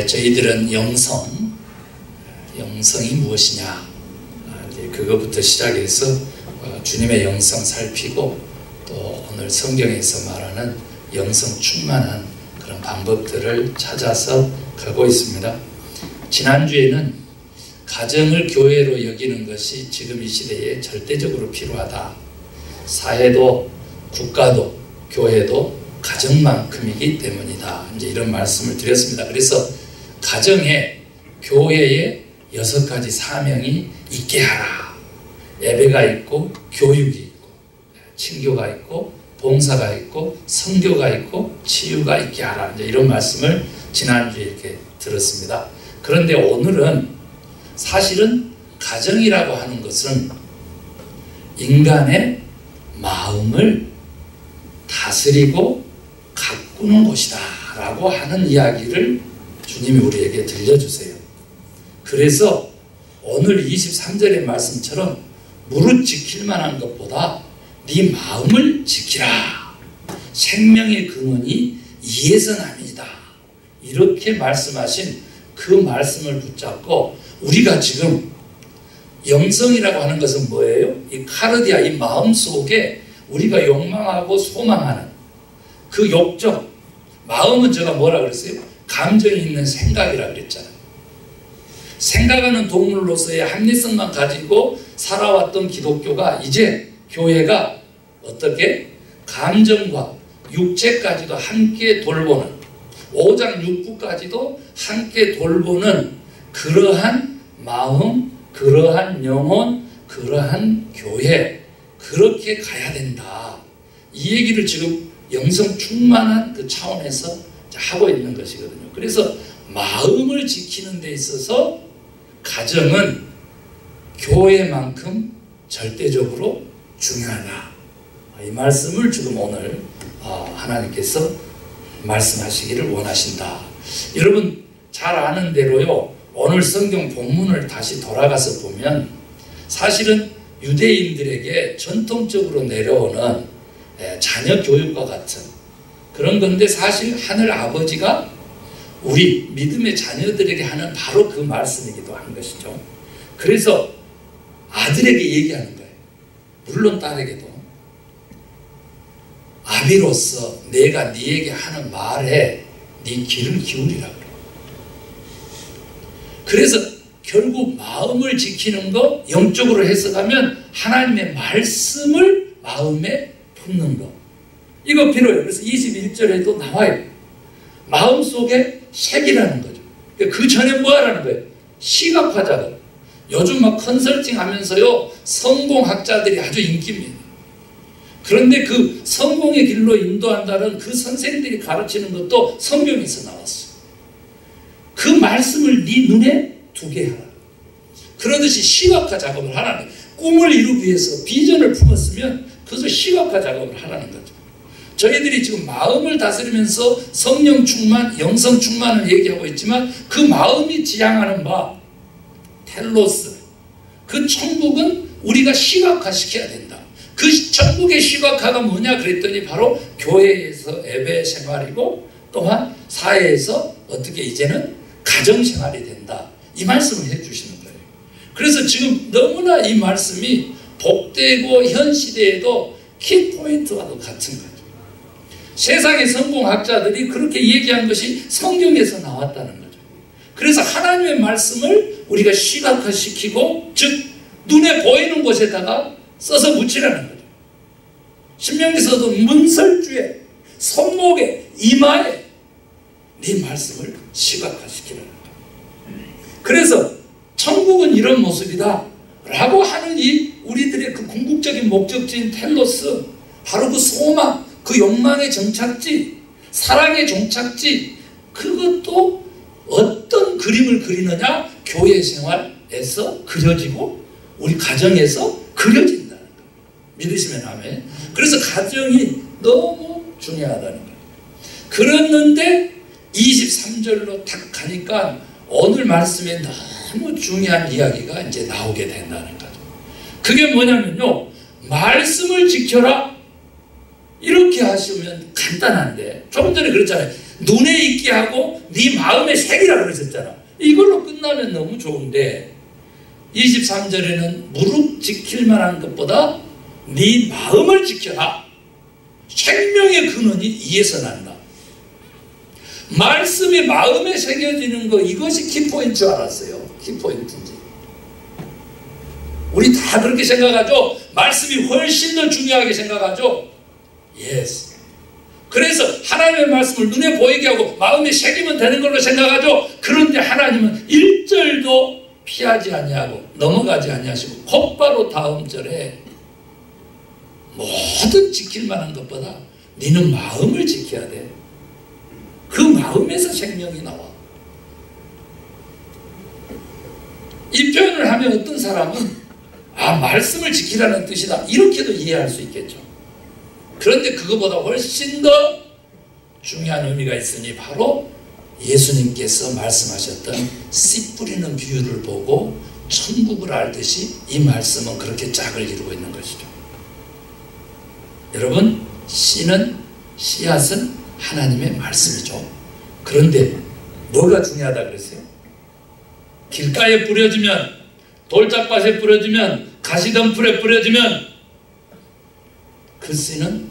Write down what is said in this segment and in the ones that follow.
저희들은 영성이 무엇이냐, 그것부터 시작해서 주님의 영성 살피고 또 오늘 성경에서 말하는 영성 충만한 그런 방법들을 찾아서 가고 있습니다. 지난주에는 가정을 교회로 여기는 것이 지금 이 시대에 절대적으로 필요하다. 사회도 국가도 교회도 가정만큼이기 때문이다. 이제 이런 말씀을 드렸습니다. 그래서 가정에 교회에 6가지 사명이 있게 하라. 예배가 있고 교육이 있고 친교가 있고 봉사가 있고 선교가 있고 치유가 있게 하라. 이제 이런 말씀을 지난주에 이렇게 들었습니다. 그런데 오늘은 사실은 가정이라고 하는 것은 인간의 마음을 다스리고 가꾸는 곳이다 라고 하는 이야기를 주님이 우리에게 들려주세요. 그래서 오늘 23절의 말씀처럼 무릇 지킬 만한 것보다 네 마음을 지키라. 생명의 근원이 이에서 남이다. 이렇게 말씀하신 그 말씀을 붙잡고 우리가 지금 영성이라고 하는 것은 뭐예요? 이 카르디아, 이 마음 속에 우리가 욕망하고 소망하는 그 욕정, 마음은 제가 뭐라 그랬어요? 감정이 있는 생각이라 그랬잖아요. 생각하는 동물로서의 합리성만 가지고 살아왔던 기독교가 이제 교회가 어떻게 감정과 육체까지도 함께 돌보는, 5장 6부까지도 함께 돌보는 그러한 마음, 그러한 영혼, 그러한 교회, 그렇게 가야 된다. 이 얘기를 지금 영성 충만한 그 차원에서 하고 있는 것이거든요. 그래서 마음을 지키는 데 있어서 가정은 교회만큼 절대적으로 중요하다. 이 말씀을 지금 오늘 하나님께서 말씀하시기를 원하신다. 여러분 잘 아는 대로요, 오늘 성경 본문을 다시 돌아가서 보면 사실은 유대인들에게 전통적으로 내려오는 자녀 교육과 같은 그런 건데, 사실 하늘 아버지가 우리 믿음의 자녀들에게 하는 바로 그 말씀이기도 한 것이죠. 그래서 아들에게 얘기하는 거예요. 물론 딸에게도. 아비로서 내가 네에게 하는 말에 네 귀를 기울이라고 그래요. 그래서 결국 마음을 지키는 거, 영적으로 해석하면 하나님의 말씀을 마음에 품는 거, 이거 필요해요. 그래서 21절에도 나와요. 마음속에 색이라는 거죠. 그 전에 뭐 하라는 거예요? 시각화 작업. 요즘 막 컨설팅 하면서요, 성공학자들이 아주 인기입니다. 그런데 그 성공의 길로 인도한다는 그 선생들이 가르치는 것도 성경에서 나왔어요. 그 말씀을 네 눈에 두게 하라. 그러듯이 시각화 작업을 하라는 거예요. 꿈을 이루기 위해서 비전을 품었으면 그것을 시각화 작업을 하라는 거죠. 저희들이 지금 마음을 다스리면서 성령 충만, 영성 충만을 얘기하고 있지만 그 마음이 지향하는 바 텔로스, 그 천국은 우리가 시각화시켜야 된다. 그 천국의 시각화가 뭐냐 그랬더니 바로 교회에서 예배 생활이고 또한 사회에서 어떻게 이제는 가정생활이 된다. 이 말씀을 해주시는 거예요. 그래서 지금 너무나 이 말씀이 복되고 현 시대에도 키포인트와도 같은 거죠. 세상의 성공학자들이 그렇게 얘기한 것이 성경에서 나왔다는 거죠. 그래서 하나님의 말씀을 우리가 시각화시키고, 즉 눈에 보이는 곳에다가 써서 묻히라는 거죠. 신명기서도 문설주에, 손목에, 이마에 네 말씀을 시각화시키라는 거예요. 그래서 천국은 이런 모습이다 라고 하는 이 우리들의 그 궁극적인 목적지인 텔로스, 바로 그 소망, 그 욕망의 정착지, 사랑의 종착지, 그것도 어떤 그림을 그리느냐? 교회 생활에서 그려지고 우리 가정에서 그려진다는 거예요. 믿으시면 아멘. 그래서 가정이 너무 중요하다는 거예요. 그랬는데 23절로 딱 가니까 오늘 말씀에 너무 중요한 이야기가 이제 나오게 된다는 거죠. 그게 뭐냐면요, 말씀을 지켜라. 이렇게 하시면 간단한데, 조금 전에 그랬잖아요. 눈에 있게 하고 네 마음에 새기라 그러셨잖아. 이걸로 끝나면 너무 좋은데 23절에는 무릎 지킬 만한 것보다 네 마음을 지켜라. 생명의 근원이 이에서 난다. 말씀이 마음에 새겨지는 거, 이것이 키포인트인 줄 알았어요. 키포인트인지. 우리 다 그렇게 생각하죠. 말씀이 훨씬 더 중요하게 생각하죠. 예스. 그래서 하나님의 말씀을 눈에 보이게 하고 마음에 새기면 되는 걸로 생각하죠. 그런데 하나님은 1절도 피하지 아니하고 넘어가지 아니하시고 곧바로 다음 절에 모든 지킬 만한 것보다 너는 마음을 지켜야 돼. 그 마음에서 생명이 나와. 이 표현을 하면 어떤 사람은 말씀을 지키라는 뜻이다 이렇게도 이해할 수 있겠죠. 그런데 그거보다 훨씬 더 중요한 의미가 있으니 바로 예수님께서 말씀하셨던 씨 뿌리는 비유를 보고 천국을 알듯이 이 말씀은 그렇게 짝을 이루고 있는 것이죠. 여러분, 씨는, 씨앗은 하나님의 말씀이죠. 그런데 뭐가 중요하다 그랬어요? 길가에 뿌려지면, 돌짝밭에 뿌려지면, 가시덤불에 뿌려지면 그 씨는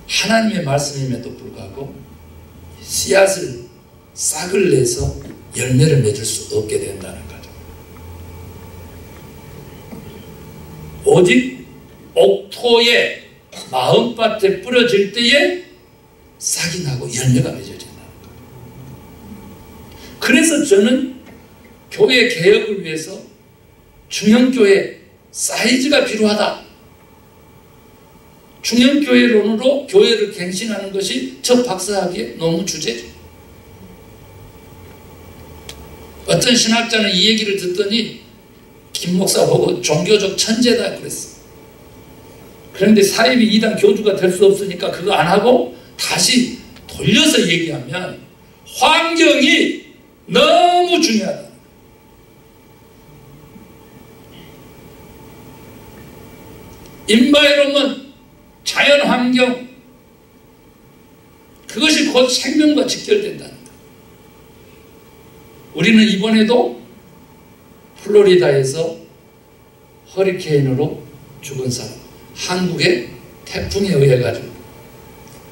하나님의 말씀임에도 불구하고 씨앗을 싹을 내서 열매를 맺을 수 없게 된다는 거죠. 오직 옥토에 마음밭에 뿌려질 때에 싹이 나고 열매가 맺어진다는 거예요. 그래서 저는 교회 개혁을 위해서 중형교회 사이즈가 필요하다. 중형교회론으로 교회를 갱신하는 것이 저 박사학위의 논문 주제죠. 어떤 신학자는 이 얘기를 듣더니 김 목사 보고 종교적 천재다 그랬어. 그런데 사이비 이단 교주가 될 수 없으니까 그거 안 하고 다시 돌려서 얘기하면 환경이 너무 중요하다. 인바이로먼트, 자연환경, 그것이 곧 생명과 직결된다는 거예요. 우리는 이번에도 플로리다에서 허리케인으로 죽은 사람, 한국의 태풍에 의해 가지고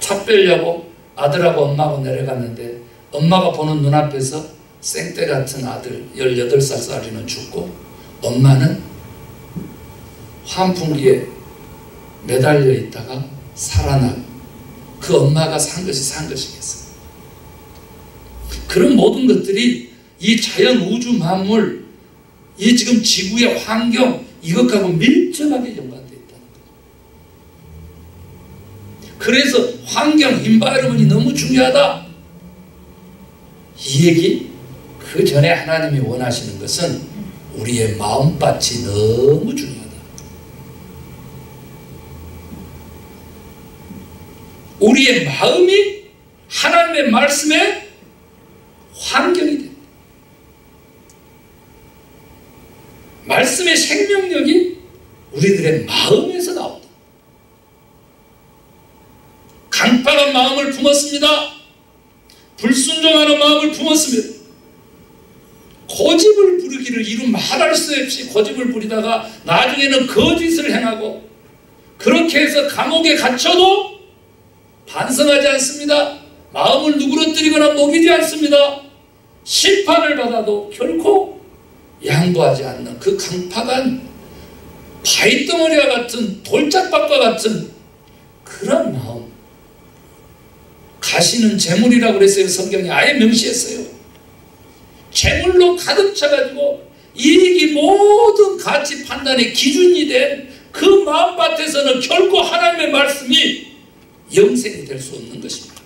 차 빼려고 아들하고 엄마하고 내려갔는데 엄마가 보는 눈앞에서 생떼 같은 아들 18살짜리는 죽고 엄마는 환풍기에 매달려 있다가 살아나고 그 엄마가 산 것이 산 것이겠어요. 그런 모든 것들이 이 자연 우주 만물, 이 지금 지구의 환경, 이것하고 밀접하게 연관되어 있다는 거죠. 그래서 환경, 인바이러먼이 너무 중요하다. 이 얘기, 그 전에 하나님이 원하시는 것은 우리의 마음밭이 너무 중요하다. 우리의 마음이 하나님의 말씀의 환경이 됩니다. 말씀의 생명력이 우리들의 마음에서 나온다. 강팍한 마음을 품었습니다. 불순종하는 마음을 품었습니다. 고집을 부리기를 이루 말할 수 없이 고집을 부리다가 나중에는 거짓을 행하고 그렇게 해서 감옥에 갇혀도 반성하지 않습니다. 마음을 누그러뜨리거나 먹이지 않습니다. 심판을 받아도 결코 양보하지 않는 그 강팍한 바위덩어리와 같은 돌짝밭과 같은 그런 마음. 가시는 재물이라고 그랬어요. 성경이 아예 명시했어요. 재물로 가득 차가지고 이익이 모든 가치 판단의 기준이 된 그 마음밭에서는 결코 하나님의 말씀이 영생이 될 수 없는 것입니다.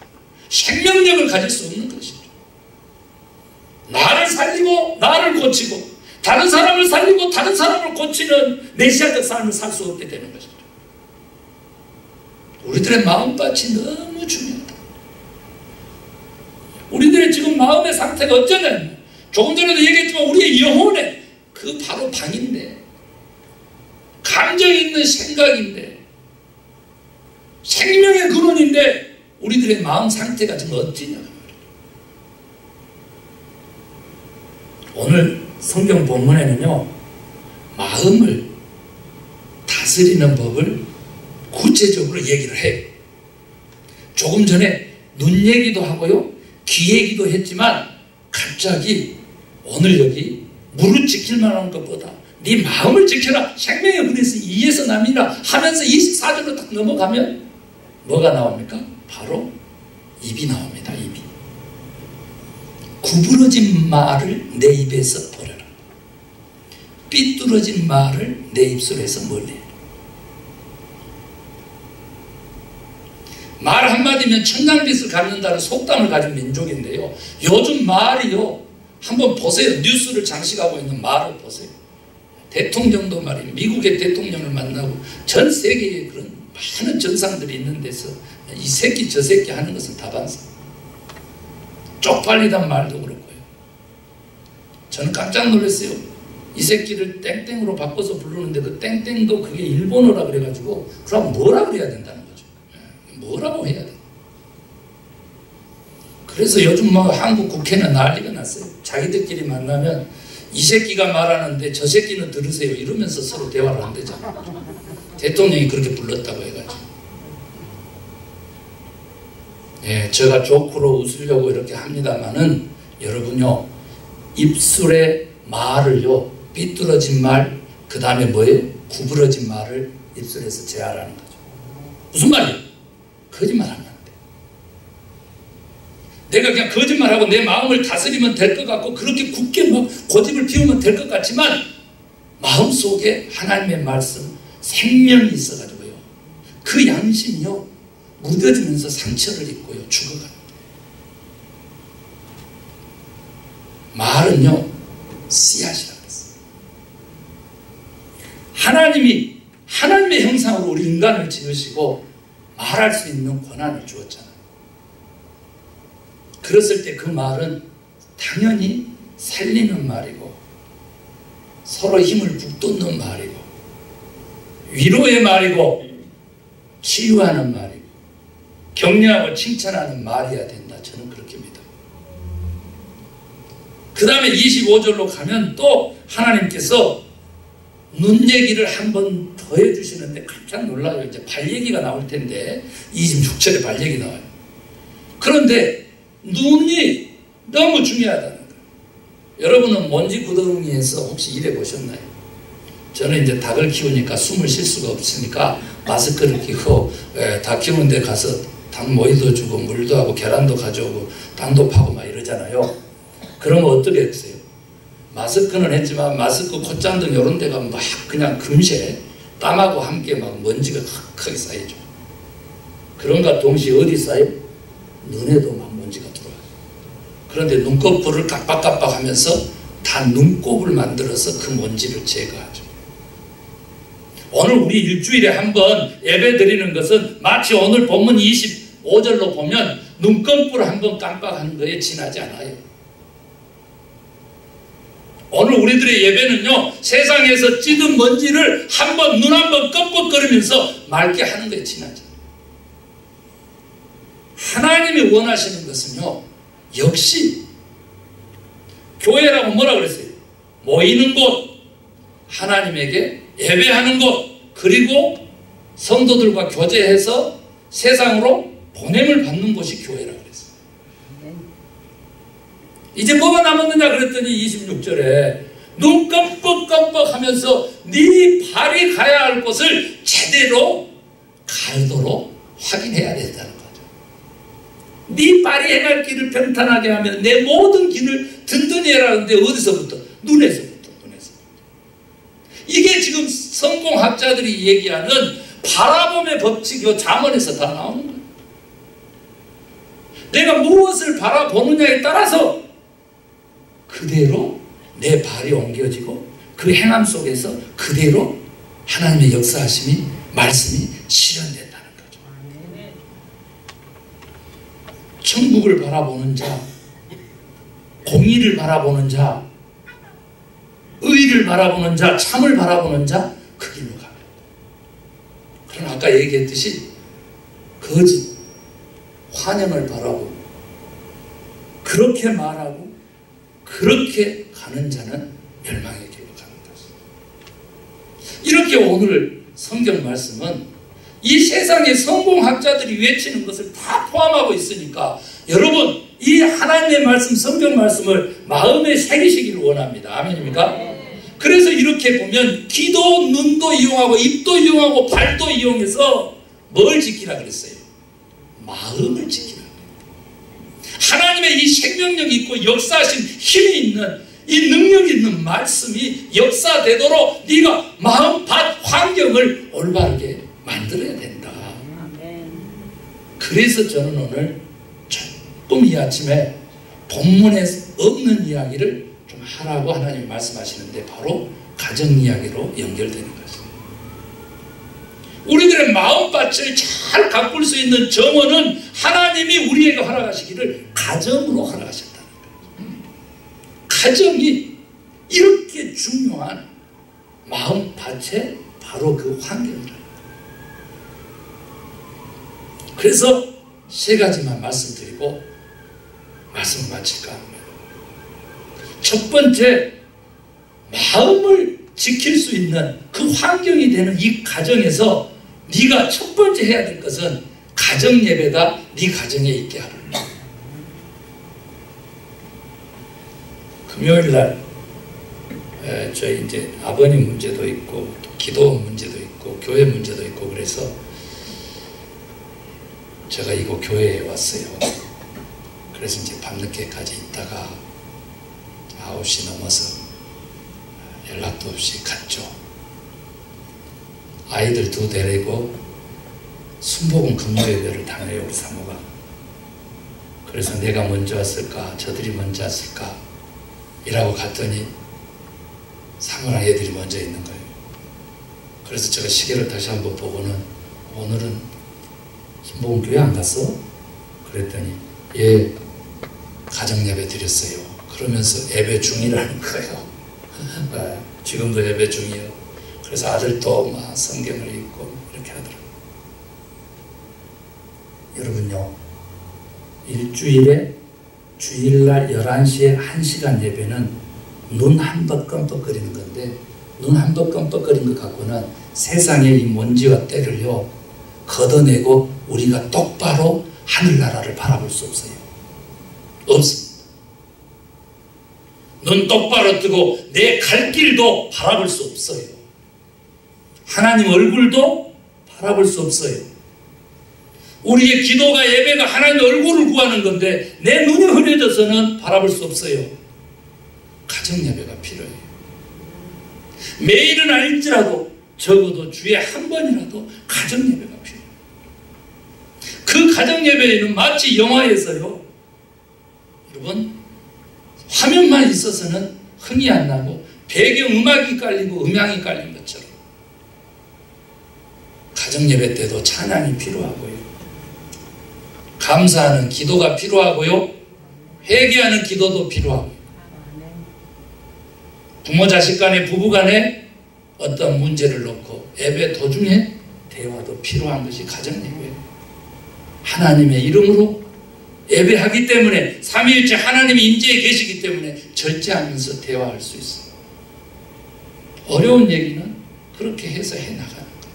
생명력을 가질 수 없는 것입니다. 나를 살리고 나를 고치고 다른 사람을 살리고 다른 사람을 고치는 메시아적 삶을 살 수 없게 되는 것입니다. 우리들의 마음밭이 너무 중요하다. 우리들의 지금 마음의 상태가 어쩌냐면 조금 전에도 얘기했지만 우리의 영혼의 그 바로 방인데 감정이 있는 생각인데 생명의 근원인데 우리들의 마음 상태가 지금 어찌냐. 오늘 성경 본문에는요, 마음을 다스리는 법을 구체적으로 얘기를 해요. 조금 전에 눈 얘기도 하고요, 귀 얘기도 했지만 갑자기 오늘 여기 무릇 지킬 만한 것보다 네 마음을 지켜라, 생명의 문에서 이에서 남이라 하면서 24절로 딱 넘어가면 뭐가 나옵니까? 바로 입이 나옵니다. 입이. 구부러진 말을 내 입에서 버려라. 삐뚤어진 말을 내 입술에서 멀리해라. 말 한마디면 천냥빚을 갚는다는 속담을 가진 민족인데요, 요즘 말이요, 한번 보세요. 뉴스를 장식하고 있는 말을 보세요. 대통령도 말이에요, 미국의 대통령을 만나고 전 세계에 그런 많은 정상들이 있는 데서 이 새끼 저 새끼 하는 것은 다반사. 쪽팔리단 말도 그렇고요. 저는 깜짝 놀랐어요. 이 새끼를 땡땡으로 바꿔서 부르는데 그 땡땡도 그게 일본어라 그래가지고 그럼 뭐라 그래야 된다는 거죠. 뭐라고 해야 돼. 그래서 요즘 뭐 한국 국회는 난리가 났어요. 자기들끼리 만나면 이 새끼가 말하는데 저 새끼는 들으세요 이러면서 서로 대화를 안 되잖아요. 대통령이 그렇게 불렀다고 해가지고. 예, 제가 조크로 웃으려고 이렇게 합니다만은 여러분요, 입술의 말을요, 삐뚤어진 말, 그 다음에 뭐예요? 구부러진 말을 입술에서 제하라는 거죠. 무슨 말이에요? 거짓말하면 안 돼. 내가 그냥 거짓말하고 내 마음을 다스리면 될 것 같고 그렇게 굳게 뭐 고집을 피우면 될 것 같지만 마음속에 하나님의 말씀, 생명이 있어가지고요, 그 양심이요 무뎌지면서 상처를 입고요 죽어갑니다. 말은요 씨앗이라고 했어요. 하나님이 하나님의 형상으로 우리 인간을 지으시고 말할 수 있는 권한을 주었잖아요. 그랬을 때 그 말은 당연히 살리는 말이고 서로 힘을 북돋는 말이고 위로의 말이고 치유하는 말이고 격려하고 칭찬하는 말이어야 된다. 저는 그렇게 믿어요. 그 다음에 25절로 가면 또 하나님께서 눈 얘기를 한 번 더 해주시는데 깜짝 놀라요. 이제 발 얘기가 나올 텐데 26절에 발 얘기 나와요. 그런데 눈이 너무 중요하다는 거예요. 여러분은 먼지 구덩이에서 혹시 일해 보셨나요? 저는 이제 닭을 키우니까 숨을 쉴 수가 없으니까 마스크를 끼고 닭 키우는 데 가서 닭 모이도 주고 물도 하고 계란도 가져오고 땅도 파고 막 이러잖아요. 그러면 어떻게 했어요? 마스크는 했지만 마스크 콧잔등 이런 데가 막 그냥 금세 땀하고 함께 막 먼지가 크게 쌓이죠. 그런가 동시에 어디 쌓여? 눈에도 막 먼지가 들어와요. 그런데 눈꺼풀을 깜빡깜빡 하면서 다 눈곱을 만들어서 그 먼지를 제거하죠. 오늘 우리 일주일에 한 번 예배 드리는 것은 마치 오늘 본문 25절로 보면 눈꺼풀 한 번 깜빡하는 거에 지나지 않아요. 오늘 우리들의 예배는요, 세상에서 찌든 먼지를 한 번, 눈 한 번 껌뻑거리면서 맑게 하는 거에 지나죠. 하나님이 원하시는 것은요, 역시 교회라고 뭐라 그랬어요? 모이는 곳, 하나님에게 예배하는 곳, 그리고 성도들과 교제해서 세상으로 보냄을 받는 곳이 교회라고 그랬어요. 이제 뭐가 남았느냐 그랬더니 26절에 눈 깜빡깜빡 하면서 네 발이 가야 할 곳을 제대로 갈도록 확인해야 된다는 거죠. 네 발이 행할 길을 평탄하게 하면 내 모든 길을 든든히 해라는데 어디서부터? 눈에서부터. 이게 지금 성공학자들이 얘기하는 바라봄의 법칙이요, 잠언에서 다 나오는 거예요. 내가 무엇을 바라보느냐에 따라서 그대로 내 발이 옮겨지고 그 행함 속에서 그대로 하나님의 역사하심이, 말씀이 실현된다는 거죠. 천국을 바라보는 자, 공의를 바라보는 자, 의를 바라보는 자, 참을 바라보는 자, 그 길로 갑니다. 그러나 아까 얘기했듯이 거짓, 환영을 바라고 그렇게 말하고 그렇게 가는 자는 멸망의 길로 가는 것입니다. 이렇게 오늘 성경 말씀은 이 세상의 성공학자들이 외치는 것을 다 포함하고 있으니까 여러분 이 하나님의 말씀, 성경 말씀을 마음에 새기시기를 원합니다. 아멘입니까? 그래서 이렇게 보면 귀도 눈도 이용하고 입도 이용하고 발도 이용해서 뭘 지키라 그랬어요? 마음을 지키라. 하나님의 이 생명력이 있고 역사하신 힘이 있는 이 능력이 있는 말씀이 역사되도록 네가 마음, 밭, 환경을 올바르게 만들어야 된다. 그래서 저는 오늘 조금 이 아침에 본문에 없는 이야기를 좀 하라고 하나님이 말씀하시는데 바로 가정 이야기로 연결되는 것입니다. 우리들의 마음밭을 잘 가꿀 수 있는 정원은 하나님이 우리에게 허락하시기를 가정으로 허락하셨다는 거예요. 가정이 이렇게 중요한 마음밭에 바로 그 환경이라는 거예요. 그래서 세 가지만 말씀드리고 말씀을 마칠까 합니다. 첫 번째, 마음을 지킬 수 있는 그 환경이 되는 이 가정에서 네가 첫 번째 해야 될 것은 가정 예배가 네 가정에 있게 하라. 금요일날 저희 이제 아버님 문제도 있고 또 기도 문제도 있고 교회 문제도 있고 그래서 제가 이곳 교회에 왔어요. 그래서 이제 밤늦게까지 있다가 9시 넘어서 연락도 없이 갔죠. 아이들 2 데리고 순복음 금요예배를 당해요, 우리 사모가. 그래서 내가 먼저 왔을까, 저들이 먼저 왔을까 이라고 갔더니 사모랑 애들이 먼저 있는 거예요. 그래서 제가 시계를 다시 한번 보고는 오늘은 순복음 교회 안 갔어? 그랬더니 예, 가정예배 드렸어요. 그러면서 예배 중이라는 거예요. 지금도 예배 중이에요. 그래서 아들도 막 성경을 읽고 이렇게 하더라고요. 여러분요, 일주일에 주일날 11시에 1시간 예배는 눈 한 번 깜빡거리는 건데 눈 한 번 깜빡거리는 것 갖고는 세상의 이 먼지와 때를요 걷어내고 우리가 똑바로 하늘나라를 바라볼 수 없어요. 없습니다. 눈 똑바로 뜨고 내 갈 길도 바라볼 수 없어요. 하나님 얼굴도 바라볼 수 없어요. 우리의 기도가 예배가 하나님 얼굴을 구하는 건데 내 눈이 흐려져서는 바라볼 수 없어요. 가정 예배가 필요해요. 매일은 아닐지라도 적어도 주에 한 번이라도 가정 예배가 필요해요. 그 가정 예배에는 마치 영화에서요, 여러분 화면만 있어서는 흥이 안 나고 배경음악이 깔리고 음향이 깔린 것처럼 가정 예배 때도 찬양이 필요하고요, 감사하는 기도가 필요하고요, 회개하는 기도도 필요하고요, 부모 자식 간에 부부 간에 어떤 문제를 놓고 예배 도중에 대화도 필요한 것이 가정 예배예요. 하나님의 이름으로 예배하기 때문에 삼위일체 하나님이 임재해 계시기 때문에 절제하면서 대화할 수 있어요. 어려운 얘기는 그렇게 해서 해나가는 거죠.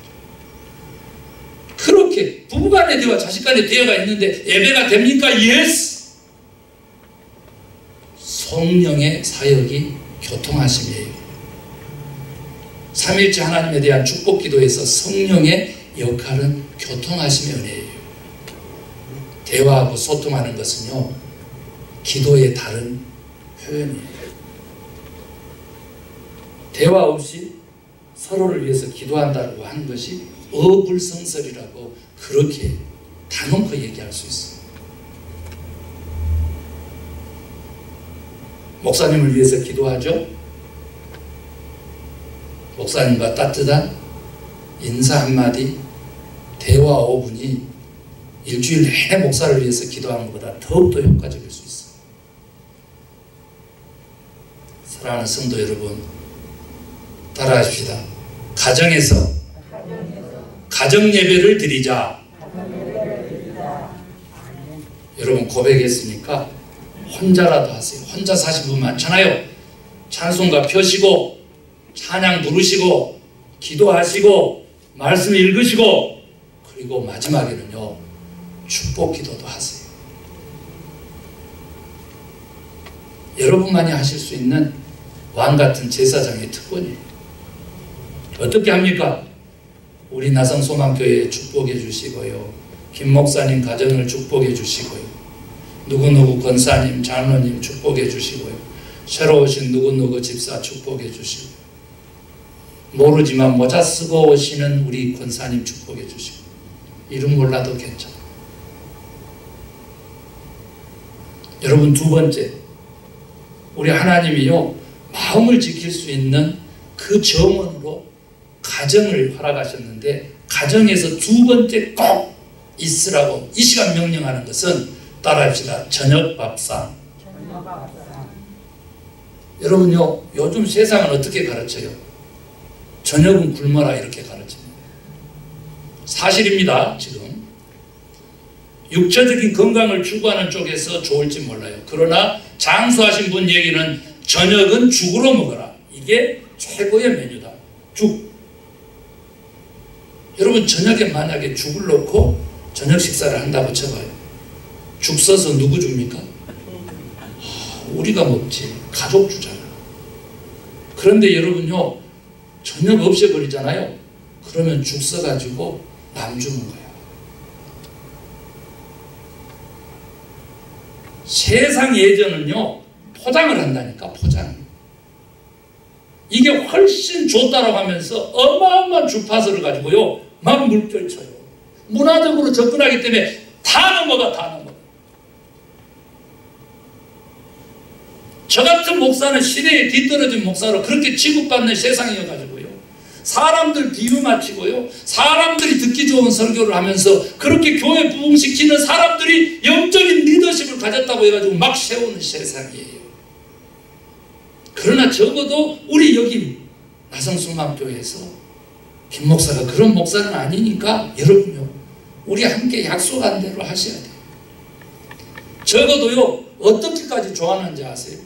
그렇게 부부간의 대화, 자식간의 대화가 있는데 예배가 됩니까? 예스! 성령의 사역이 교통하심이에요. 삼위일체 하나님에 대한 축복 기도에서 성령의 역할은 교통하심의 은혜예요. 대화하고 소통하는 것은요, 기도의 다른 표현이에요. 대화 없이 서로를 위해서 기도한다고 하는 것이 어불성설이라고 그렇게 단언코 얘기할 수 있어요. 목사님을 위해서 기도하죠. 목사님과 따뜻한 인사 한마디, 대화 5분이 일주일 내내 목사를 위해서 기도하는 것보다 더욱더 효과적일 수 있어요. 사랑하는 성도 여러분, 따라하십시다. 가정에서 가정 예배를 드리자. 여러분 고백했으니까 혼자라도 하세요. 혼자 사신 분 많잖아요. 찬송가 펴시고 찬양 부르시고 기도하시고 말씀 읽으시고 그리고 마지막에는요 축복 기도도 하세요. 여러분만이 하실 수 있는 왕같은 제사장의 특권이에요. 어떻게 합니까? 우리 나성소망교회에 축복해 주시고요, 김 목사님 가정을 축복해 주시고요, 누구누구 권사님 장로님 축복해 주시고요, 새로 오신 누구누구 집사 축복해 주시고, 모르지만 모자 쓰고 오시는 우리 권사님 축복해 주시고, 이름 몰라도 괜찮아요. 여러분, 두 번째, 우리 하나님이요 마음을 지킬 수 있는 그 정원으로 가정을 허락하셨는데, 가정에서 두 번째 꼭 있으라고 이 시간 명령하는 것은 따라합시다. 저녁 밥상. 여러분요, 요즘 세상은 어떻게 가르쳐요? 저녁은 굶어라 이렇게 가르칩니다. 사실입니다. 지금 육체적인 건강을 추구하는 쪽에서 좋을지 몰라요. 그러나 장수하신 분 얘기는 저녁은 죽으로 먹어라. 이게 최고의 메뉴다. 죽. 여러분, 저녁에 만약에 죽을 넣고 저녁 식사를 한다고 쳐봐요. 죽 써서 누구 줍니까? 우리가 먹지. 가족 주잖아. 그런데 여러분요, 저녁 없애버리잖아요. 그러면 죽 써가지고 남 주는 거예요. 세상 예전은요 포장을 한다니까. 포장. 이게 훨씬 좋다라고 하면서 어마어마한 주파수를 가지고요 막 물결쳐요. 문화적으로 접근하기 때문에 다 넘어가. 다 넘어가. 저 같은 목사는 시대에 뒤떨어진 목사로 그렇게 취급받는 세상이어가지고요, 사람들 비유 맞추고요, 사람들이 듣기 좋은 설교를 하면서 그렇게 교회 부흥시키는 사람들이 영적인 리더십을 가졌다고 해가지고 막 세우는 세상이에요. 그러나 적어도 우리 여기 나성소망교회에서 김 목사가 그런 목사는 아니니까 여러분요, 우리 함께 약속한 대로 하셔야 돼요. 적어도요 어떻게까지 좋아하는지 아세요?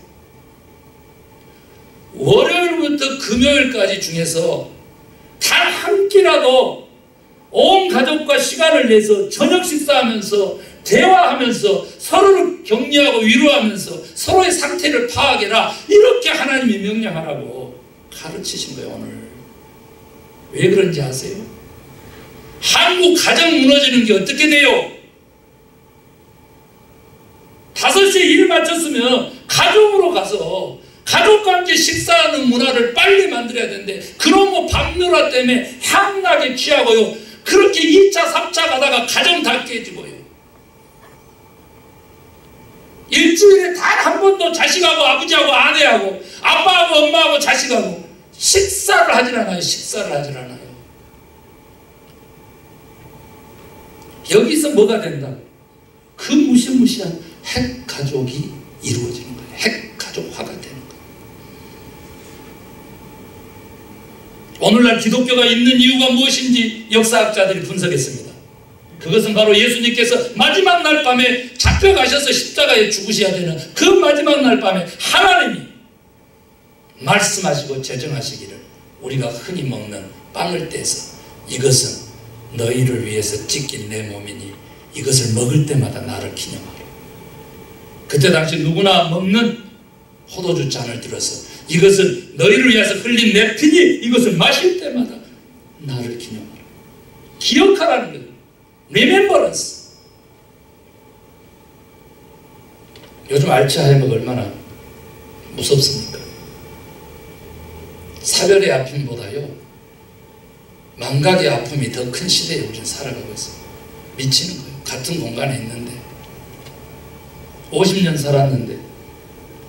월요일부터 금요일까지 중에서 단 한 끼라도 온 가족과 시간을 내서 저녁 식사하면서 대화하면서 서로를 격려하고 위로하면서 서로의 상태를 파악해라, 이렇게 하나님이 명령하라고 가르치신 거예요. 오늘 왜 그런지 아세요? 한국 가정 무너지는 게 어떻게 돼요? 5시에 일 마쳤으면 가족으로 가서 가족과 함께 식사하는 문화를 빨리 만들어야 되는데, 그놈의 밤누라 때문에 향나게 취하고요, 그렇게 2차 3차 가다가 가정 다 깨지고요, 일주일에 단 한 번도 자식하고 아버지하고 아내하고 아빠하고 엄마하고 자식하고 식사를 하질 않아요. 식사를 하질 않아요. 여기서 뭐가 된다? 그 무시무시한 핵가족이 이루어지는 거예요. 핵가족화가 되는 거예요. 오늘날 기독교가 있는 이유가 무엇인지 역사학자들이 분석했습니다. 그것은 바로 예수님께서 마지막 날 밤에 잡혀가셔서 십자가에 죽으셔야 되는 그 마지막 날 밤에 하나님이 말씀하시고 제정하시기를, 우리가 흔히 먹는 빵을 떼서 이것은 너희를 위해서 찢긴 내 몸이니 이것을 먹을 때마다 나를 기념하라. 그때 당시 누구나 먹는 포도주 잔을 들어서 이것은 너희를 위해서 흘린 내 피니 이것을 마실 때마다 나를 기념하라. 기억하라는 거예요. Remembrance. 요즘 알츠하이머가 얼마나 무섭습니까? 사별의 아픔보다요 망각의 아픔이 더 큰 시대에 우리는 살아가고 있어요. 미치는 거예요. 같은 공간에 있는데 50년 살았는데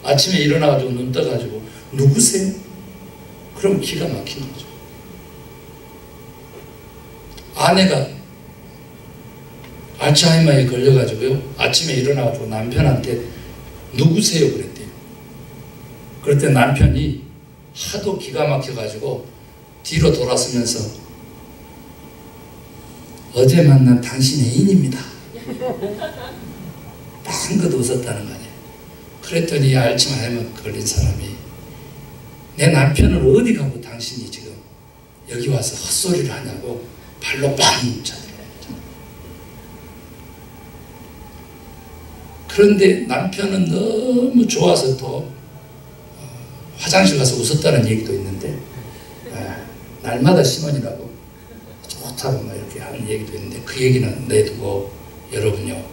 아침에 일어나가지고 눈 떠가지고 누구세요? 그럼 기가 막히는 거죠. 아내가 알츠하이머에 걸려가지고요 아침에 일어나가지고 남편한테 누구세요? 그랬대요. 그럴 때 남편이 하도 기가 막혀가지고 뒤로 돌아서면서 어제 만난 당신 애인입니다. 빵긋 웃었다는 거 아니에요. 그랬더니 알츠하이머 걸린 사람이 내 남편은 어디 가고 당신이 지금 여기 와서 헛소리를 하냐고 발로 빵 차더래요. 그런데 남편은 너무 좋아서 또 화장실 가서 웃었다는 얘기도 있는데, 날마다 신혼이라고 좋다고 막 이렇게 하는 얘기도 있는데, 그 얘기는 내두고 여러분요,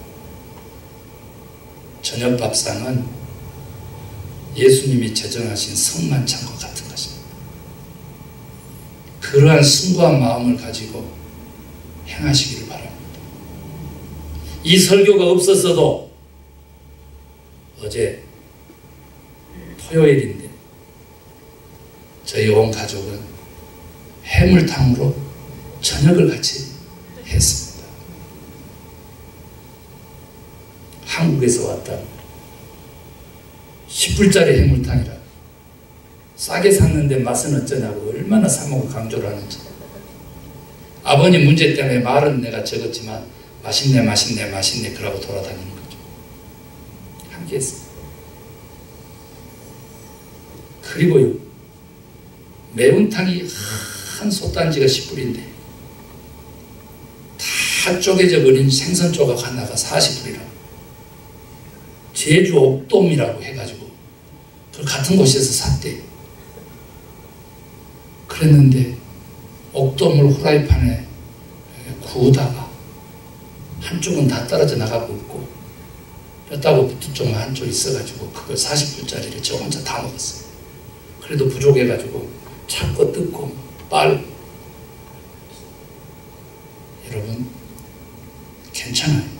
저녁 밥상은 예수님이 제정하신 성만찬과 같은 것입니다. 그러한 숭고한 마음을 가지고 행하시기를 바랍니다. 이 설교가 없었어도 어제 토요일인데 저희 온 가족은 해물탕으로 저녁을 같이 했습니다. 한국에서 왔다 10불짜리 해물탕이라 싸게 샀는데 맛은 어쩌냐고 얼마나 사먹고 강조를 하는지. 아버님 문제 때문에 말은 내가 적었지만 맛있네 맛있네 맛있네 그러고 돌아다니는 거죠. 함께 했습니다. 그리고요, 매운탕이 한 솥단지가 10불인데 다 쪼개져 버린 생선 조각 하나가 40불이라. 제주 옥돔이라고 해가지고 그걸 같은 곳에서 샀대요. 그랬는데 옥돔을 후라이팬에 구우다가 한쪽은 다 떨어져 나가고 있고 뼈다고 붙은 쪽만 한쪽 있어가지고 그걸 40불짜리를 저 혼자 다 먹었어요. 그래도 부족해가지고 찾고 뜯고 빨고. 여러분 괜찮아요.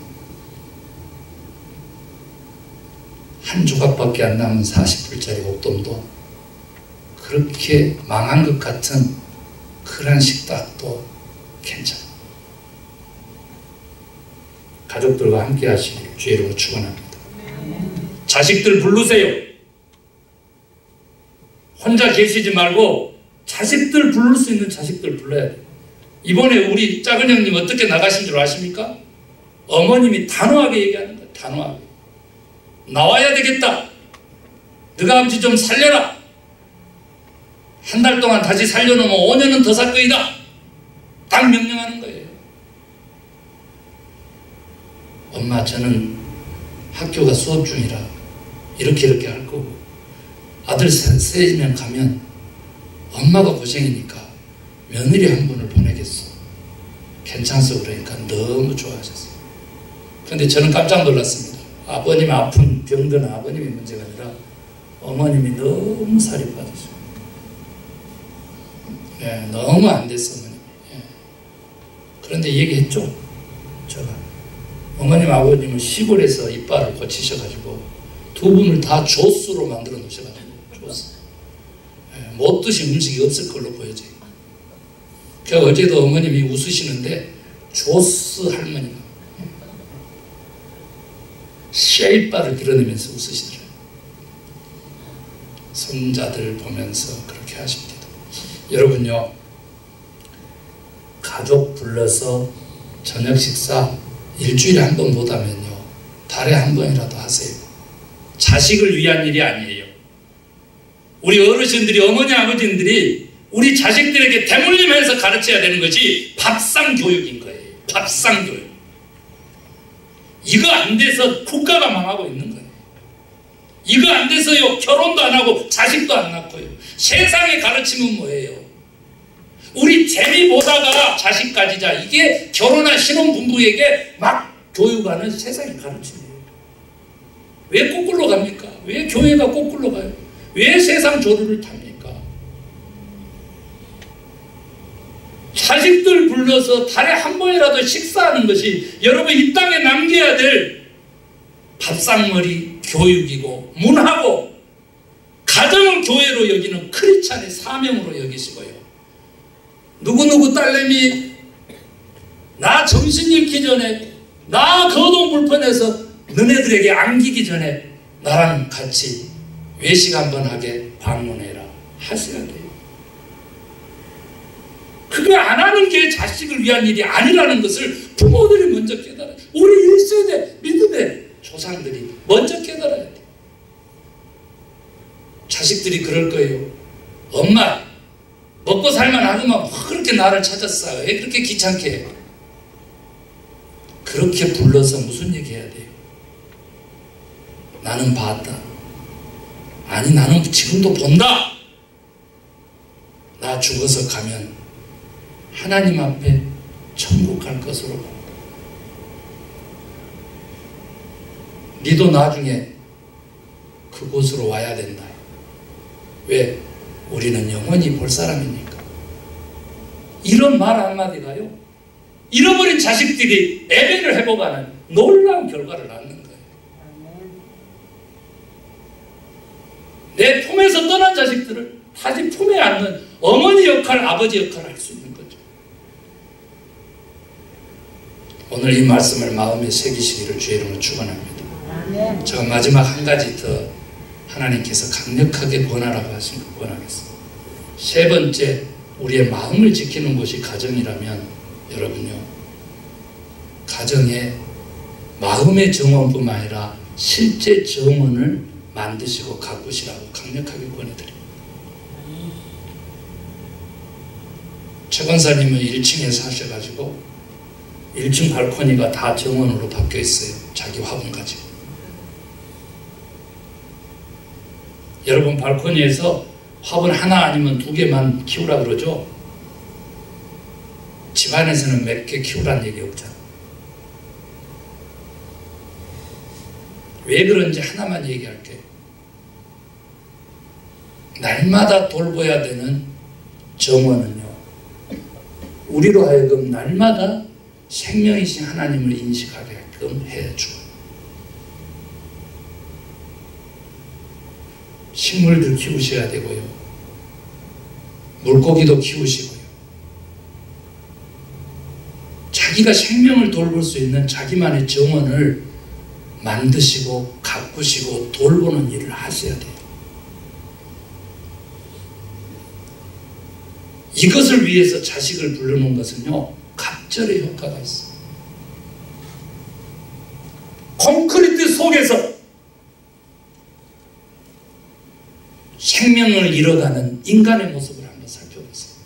한 조각밖에 안 남은 40불짜리 옥돔도 그렇게 망한 것 같은 그런 식탁도 괜찮아요. 가족들과 함께 하시길 주의 이름으로 축원합니다. 자식들 부르세요. 혼자 계시지 말고 자식들 부를 수 있는 자식들 불러야 돼요. 이번에 우리 작은 형님 어떻게 나가신 줄 아십니까? 어머님이 단호하게 얘기하는 거예요. 단호하게. 나와야 되겠다. 너가 아버지 좀 살려라. 한 달 동안 다시 살려놓으면 5년은 더 살 거이다. 딱 명령하는 거예요. 엄마 저는 학교가 수업 중이라 이렇게 할 거고 아들 셋이면 가면 엄마가 고생이니까 며느리 한 분을 보내겠어. 괜찮소. 그러니까 너무 좋아하셨어요. 그런데 저는 깜짝 놀랐습니다. 아버님 아픈 병든 아버님이 문제가 아니라 어머님이 너무 살이 빠졌어요. 네, 너무 안 됐어 어머님이. 네. 그런데 얘기했죠. 제가 어머님 아버님은 시골에서 이빨을 고치셔가지고 두 분을 다 조수로 만들어 놓으셔가지고 조수. 네, 못 드신 음식이 없을 걸로 보여져요. 그래서 어제도 어머님이 웃으시는데 조수 할머니가 쇠이빨을 드러내면서 웃으시더라고요. 손자들 보면서 그렇게 하십니다. 여러분요, 가족 불러서 저녁 식사 일주일에 한 번 못하면요 달에 한 번이라도 하세요. 자식을 위한 일이 아니에요. 우리 어르신들이, 어머니 아버지들이 우리 자식들에게 대물림해서 가르쳐야 되는 것이 밥상 교육인 거예요. 밥상 교육. 이거 안 돼서 국가가 망하고 있는 거예요. 이거 안 돼서요 결혼도 안 하고 자식도 안 낳고요. 세상의 가르침은 뭐예요? 우리 재미 보다가 자식 가지자. 이게 결혼한 신혼부부에게 막 교육하는 세상의 가르침이에요. 왜 거꾸로 갑니까? 왜 교회가 거꾸로 가요? 왜 세상 조류를 탑니까? 자식들 불러서 달에 한 번이라도 식사하는 것이 여러분 이 땅에 남겨야 될 밥상머리 교육이고 문화고 가정을 교회로 여기는 크리스찬의 사명으로 여기시고요. 누구누구 딸내미 나 정신 잃기 전에 나 거동 불편해서 너네들에게 안기기 전에 나랑 같이 외식 한번 하게 방문해라 하셔야 돼요. 그거 안 하는 게 자식을 위한 일이 아니라는 것을 부모들이 먼저 깨달아요. 우리 1세대 믿음의 조상들이 먼저 깨달아야 돼요. 자식들이 그럴 거예요. 엄마 먹고 살만 하더만 뭐 그렇게 나를 찾았어? 왜 그렇게 귀찮게 해? 그렇게 불러서 무슨 얘기 해야 돼요? 나는 봤다. 아니 나는 지금도 본다. 나 죽어서 가면 하나님 앞에 천국 갈 것으로 본다. 니도 나중에 그곳으로 와야 된다. 왜? 우리는 영원히 볼 사람이니까. 이런 말 한마디가요, 잃어버린 자식들이 애배를 회복하는 놀라운 결과를 낳는 거예요. 내 품에서 떠난 자식들을 다시 품에 안는 어머니 역할, 아버지 역할을 할 수 있는 거죠. 오늘 이 말씀을 마음에 새기시기를 주의 이름으로 축원합니다. 제가 마지막 한 가지 더 하나님께서 강력하게 권하라고 하신 거 권하겠습니다. 세 번째, 우리의 마음을 지키는 곳이 가정이라면 여러분요, 가정에 마음의 정원뿐만 아니라 실제 정원을 만드시고 가꾸시라고 강력하게 권해드립니다. 최 권사님은 1층에 사셔가지고 1층 발코니가 다 정원으로 바뀌어 있어요. 자기 화분 가지고. 여러분 발코니에서 화분 하나 아니면 2개만 키우라 그러죠? 집안에서는 몇 개 키우라는 얘기 없잖아. 왜 그런지 하나만 얘기할게요. 날마다 돌봐야 되는 정원은요, 우리로 하여금 날마다 생명이신 하나님을 인식하게끔 해주고, 식물들 키우셔야 되고요, 물고기도 키우시고요, 자기가 생명을 돌볼 수 있는 자기만의 정원을 만드시고 가꾸시고 돌보는 일을 하셔야 돼요. 이것을 위해서 자식을 불러놓은 것은요, 갑절의 효과가 있어요. 콘크리트 속에서 생명을 잃어가는 인간의 모습을 한번 살펴보세요.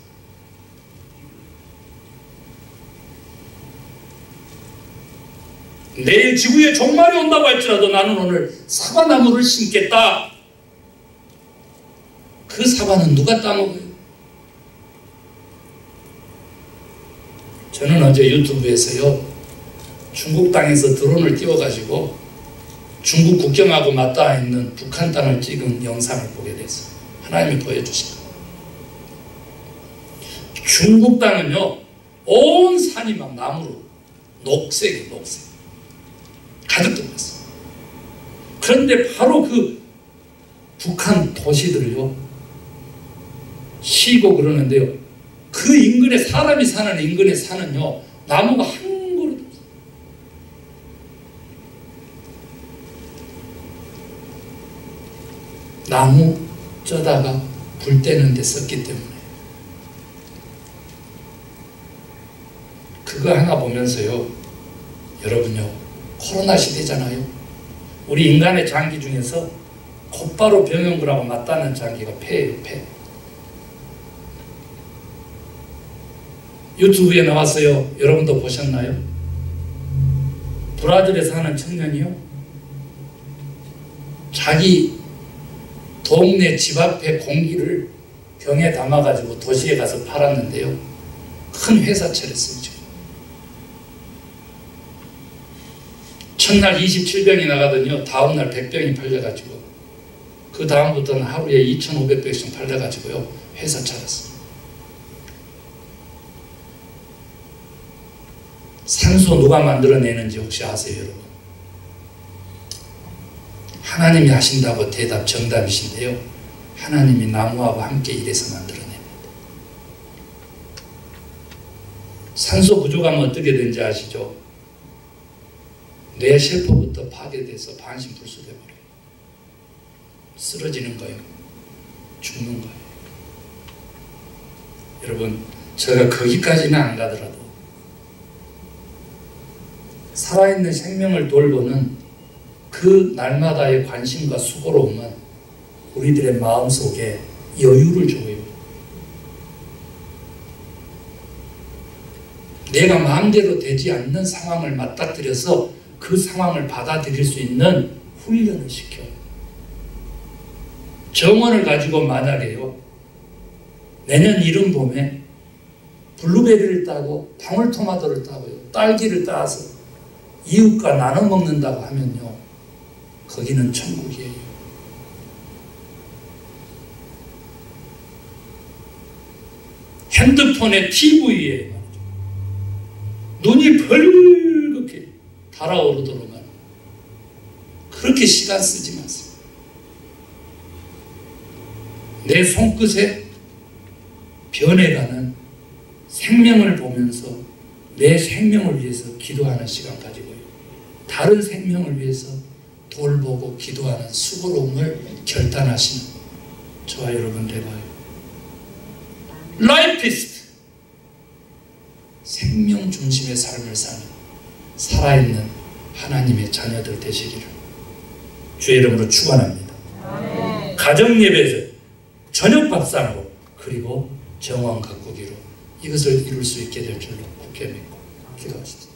내일 지구에 종말이 온다고 할지라도 나는 오늘 사과나무를 심겠다. 그 사과는 누가 따먹어요? 저는 어제 유튜브에서요, 중국 땅에서 드론을 띄워가지고 중국 국경하고 맞닿아 있는 북한 땅을 찍은 영상을 보게 됐어요. 하나님이 보여주신 거예요. 중국 땅은요, 온 산이 막 나무로 녹색이 가득 들었어요. 그런데 바로 그 북한 도시들요, 쉬고 그러는데요, 그 인근에, 사람이 사는 인근에 산은요, 나무가 한 그루 없어요. 나무 쪄다가 불 때는 데 썼기 때문에. 그거 하나 보면서요, 여러분요, 코로나 시대잖아요. 우리 인간의 장기 중에서 곧바로 병용구라고 맞닿는 장기가 폐예요, 폐. 유튜브에 나왔어요. 여러분도 보셨나요? 브라질에 사는 청년이요, 자기 동네 집 앞에 공기를 병에 담아가지고 도시에 가서 팔았는데요, 큰 회사 차렸어요. 지금 첫날 27병이 나가더니요, 다음날 100병이 팔려가지고, 그 다음부터는 하루에 2,500병씩 팔려가지고요, 회사 차렸어요. 산소 누가 만들어내는지 혹시 아세요, 여러분? 하나님이 하신다고 대답 정답이신데요, 하나님이 나무하고 함께 일해서 만들어냅니다. 산소 부족하면 어떻게 되는지 아시죠? 뇌 세포부터 파괴돼서 반신불수돼버려요. 쓰러지는 거예요. 죽는 거예요. 여러분, 제가 거기까지는 안 가더라도 살아있는 생명을 돌보는 그 날마다의 관심과 수고로움은 우리들의 마음속에 여유를 줘요. 내가 마음대로 되지 않는 상황을 맞닥뜨려서 그 상황을 받아들일 수 있는 훈련을 시켜요. 정원을 가지고 만약에요, 내년 이른 봄에 블루베리를 따고 방울토마토를 따고요, 딸기를 따서 이웃과 나눠 먹는다고 하면요, 거기는 천국이에요. 핸드폰의 TV에 말이죠, 눈이 벌겋게 달아오르도록만 그렇게 시간 쓰지 마세요. 내 손끝에 변해가는 생명을 보면서 내 생명을 위해서 기도하는 시간 가지고요, 다른 생명을 위해서 돌보고 기도하는 수고로움을 결단하시는 저와 여러분 되봐요. 라이피스트, 생명 중심의 삶을 사는 살아있는 하나님의 자녀들 되시기를 주의 이름으로 축원합니다. 가정 예배에서 저녁 밥상으로 그리고 정원 가꾸기로 이것을 이룰 수 있게 될 줄로 굳게 믿고 기도하십시다.